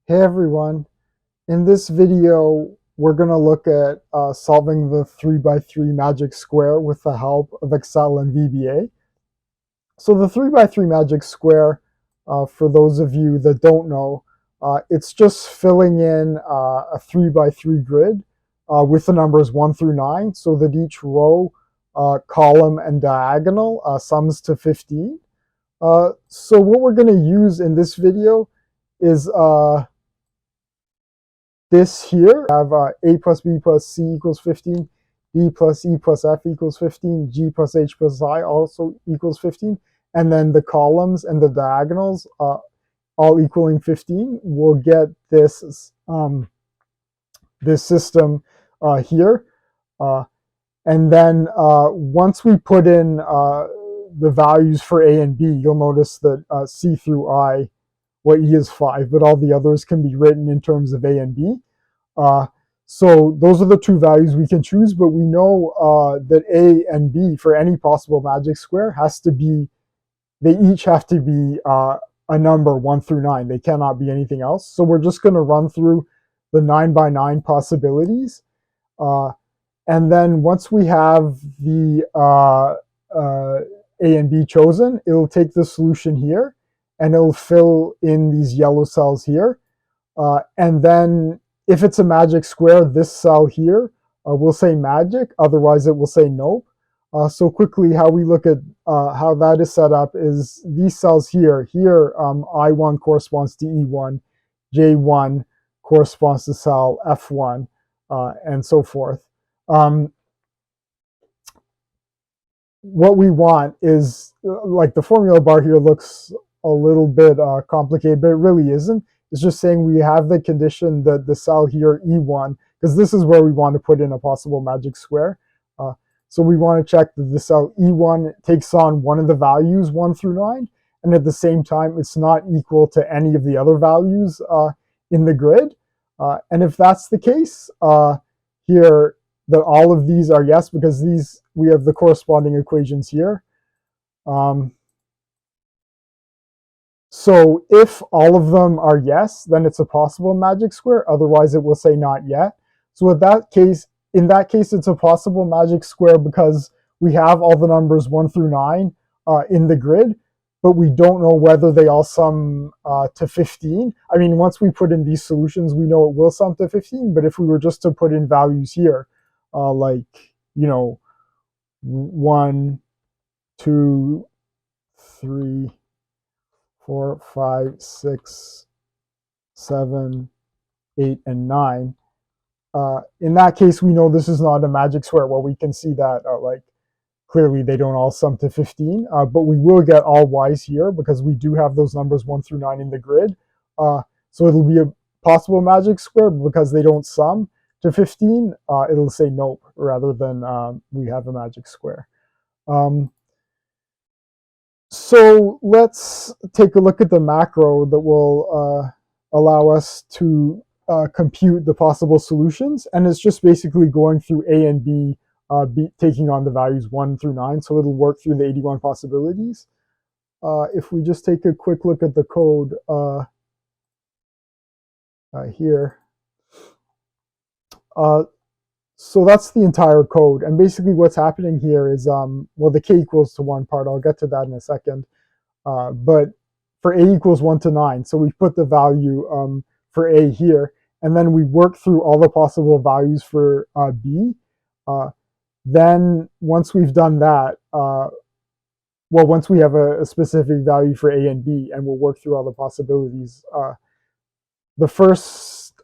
Hey everyone, in this video we're going to look at solving the 3x3 magic square with the help of Excel and VBA. So the 3x3 magic square, for those of you that don't know, it's just filling in a 3x3 grid with the numbers 1 through 9 so that each row, column, and diagonal sums to 15. So what we're going to use in this video is this here. I have a plus b plus c equals 15, b plus e plus f equals 15, g plus h plus I also equals 15, and then the columns and the diagonals all equaling 15. We'll get this this system here. And then once we put in the values for a and b, you'll notice that c through I, well, e is 5, but all the others can be written in terms of a and b. So those are the two values we can choose, but we know that a and b for any possible magic square has to be, they each have to be a number 1 through 9. They cannot be anything else. So we're just going to run through the 9 by 9 possibilities. And then once we have the a and b chosen, it'll take the solution here and it'll fill in these yellow cells here. And then if it's a magic square, this cell here will say magic, otherwise it will say nope. So quickly, how we look at how that is set up is these cells here. Here, I1 corresponds to E1, J1 corresponds to cell F1, and so forth. What we want is, like the formula bar here looks a little bit complicated, but it really isn't. It's just saying we have the condition that the cell here, E1, because this is where we want to put in a possible magic square. So we want to check that the cell E1 takes on one of the values 1 through 9, and at the same time, it's not equal to any of the other values in the grid. And if that's the case, here, that all of these are yes, because these, we have the corresponding equations here. So if all of them are yes, then it's a possible magic square. Otherwise, it will say not yet. So in that case, it's a possible magic square because we have all the numbers 1 through 9 in the grid, but we don't know whether they all sum to 15. I mean, once we put in these solutions, we know it will sum to 15. But if we were just to put in values here, like, 1, 2, 3, 4, 5, 6, 7, 8, and 9. In that case, we know this is not a magic square. Well, we can see that like clearly they don't all sum to 15, but we will get all y's here because we do have those numbers 1 through 9 in the grid. So it'll be a possible magic square, but because they don't sum to 15, it'll say nope rather than we have a magic square. So let's take a look at the macro that will allow us to compute the possible solutions. And it's just basically going through A and B, taking on the values 1 through 9. So it'll work through the 81 possibilities. If we just take a quick look at the code here. So that's the entire code. And basically what's happening here is, well, the k equals to 1 part, I'll get to that in a second. But for a equals 1 to 9, so we put the value for a here, and then we work through all the possible values for b. Then once we've done that, well, once we have a specific value for a and b, and we'll work through all the possibilities, the first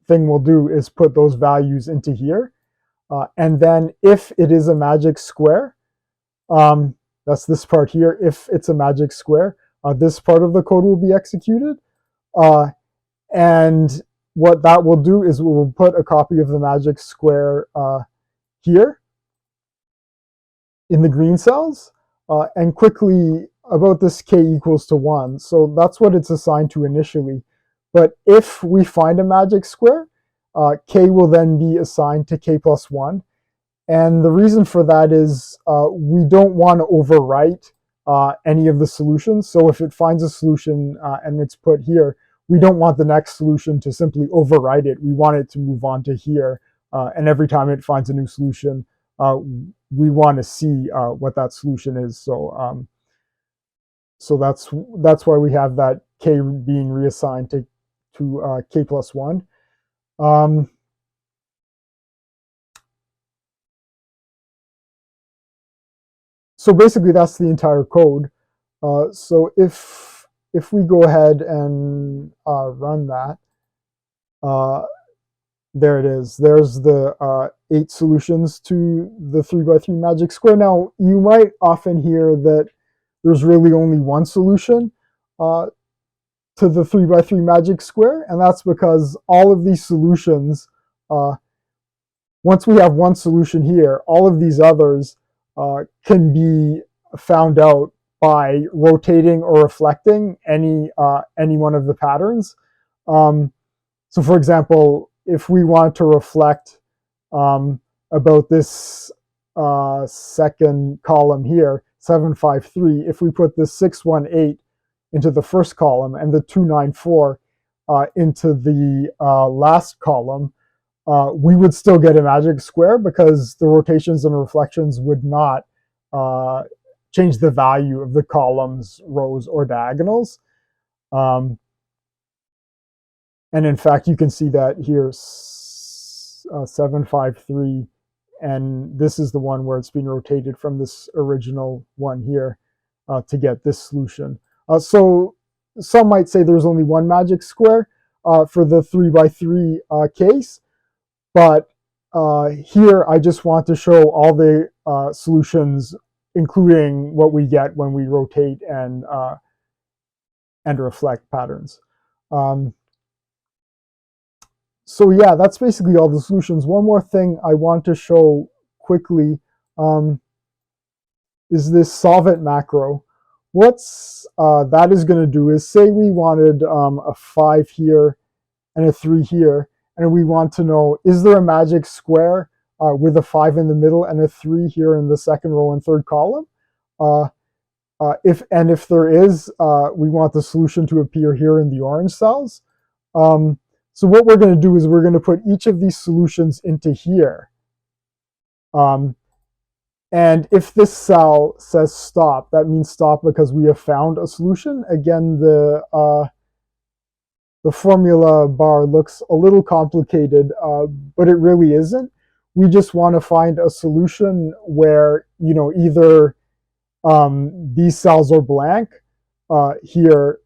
thing we'll do is put those values into here. And then if it is a magic square, that's this part here, if it's a magic square, this part of the code will be executed. And what that will do is we'll put a copy of the magic square here in the green cells. And quickly about this k equals to 1. So that's what it's assigned to initially. But if we find a magic square, k will then be assigned to k plus 1. And the reason for that is we don't want to overwrite any of the solutions. So if it finds a solution and it's put here, we don't want the next solution to simply overwrite it. We want it to move on to here. And every time it finds a new solution, we want to see what that solution is. So that's why we have that k being reassigned to k plus 1. So basically, that's the entire code. So if we go ahead and run that, there it is. There's the 8 solutions to the 3x3 magic square. Now, you might often hear that there's really only one solution to the 3x3 magic square, and that's because all of these solutions, once we have one solution here, all of these others can be found out by rotating or reflecting any one of the patterns. So for example, if we want to reflect about this second column here, 753, if we put the 618 into the first column and the 294 into the last column, we would still get a magic square because the rotations and reflections would not change the value of the columns, rows, or diagonals. And in fact, you can see that here, 753, and this is the one where it's being rotated from this original one here to get this solution. So some might say there's only one magic square for the 3x3 case, but here I just want to show all the solutions, including what we get when we rotate and reflect patterns. So yeah, that's basically all the solutions. One more thing I want to show quickly is this solve it macro. What's that is going to do is, say we wanted a 5 here and a 3 here, and we want to know, is there a magic square with a 5 in the middle and a 3 here in the second row and third column? If there is, we want the solution to appear here in the orange cells. So what we're going to do is we're going to put each of these solutions into here. And if this cell says stop, that means stop because we have found a solution. Again, the formula bar looks a little complicated, but it really isn't. We just want to find a solution where, either these cells are blank here,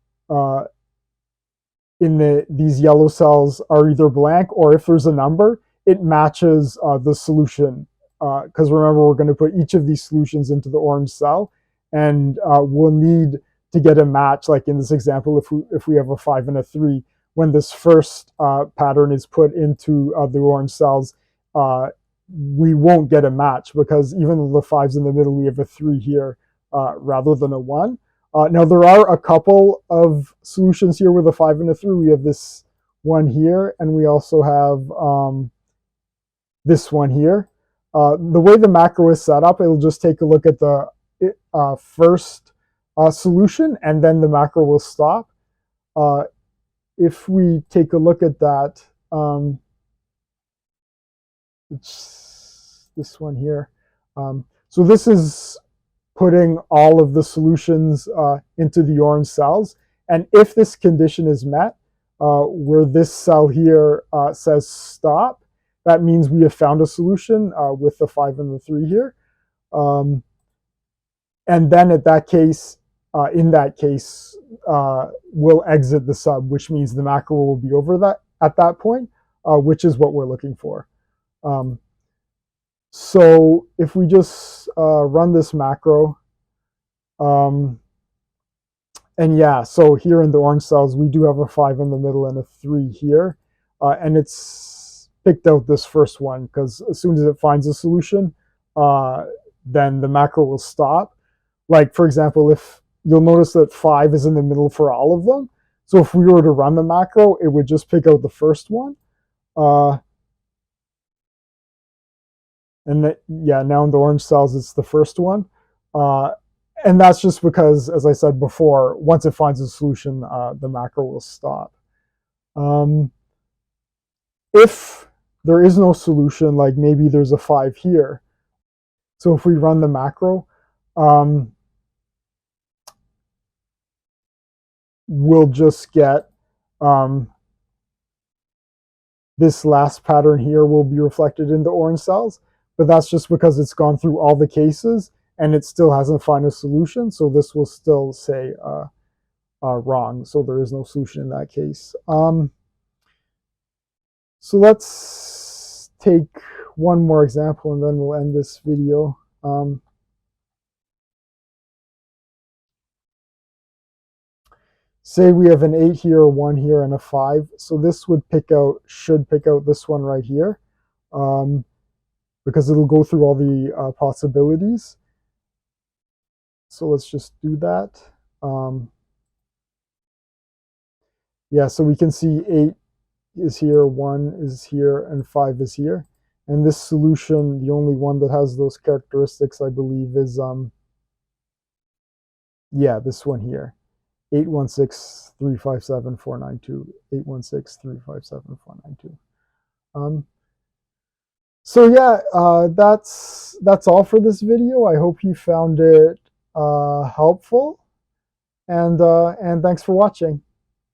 these yellow cells are either blank, or if there's a number, it matches the solution. Because remember, we're going to put each of these solutions into the orange cell, and we'll need to get a match. Like in this example, if we have a 5 and a 3, when this first pattern is put into the orange cells, we won't get a match, because even though the 5's in the middle, we have a 3 here rather than a 1. Now, there are a couple of solutions here with a 5 and a 3. We have this one here, and we also have this one here. The way the macro is set up, it'll just take a look at the first solution, and then the macro will stop. If we take a look at that, it's this one here. So this is putting all of the solutions into the orange cells. And if this condition is met, where this cell here says stop, that means we have found a solution with the 5 and the 3 here. And then in that case, we'll exit the sub, which means the macro will be over that at that point, which is what we're looking for. So if we just run this macro, and yeah, so here in the orange cells, we do have a 5 in the middle and a 3 here. And it's picked out this first one, because as soon as it finds a solution, then the macro will stop. Like, for example, if you'll notice that 5 is in the middle for all of them. So if we were to run the macro, it would just pick out the first one. And yeah, now in the orange cells, it's the first one. And that's just because, as I said before, once it finds a solution, the macro will stop. If there is no solution, like maybe there's a 5 here, so if we run the macro, we'll just get this last pattern here will be reflected in the orange cells, but that's just because it's gone through all the cases and it still hasn't found a solution, so this will still say wrong, so there is no solution in that case. So let's take one more example and then we'll end this video. Say we have an 8 here, a 1 here, and a 5. So this would should pick out this one right here, because it'll go through all the possibilities. So let's just do that. Yeah, so we can see 8 is here, 1 is here, and 5 is here. And this solution, the only one that has those characteristics, I believe, is yeah, this one here. 816-357-492, 816-357-492. So yeah, that's all for this video. I hope you found it helpful, and thanks for watching.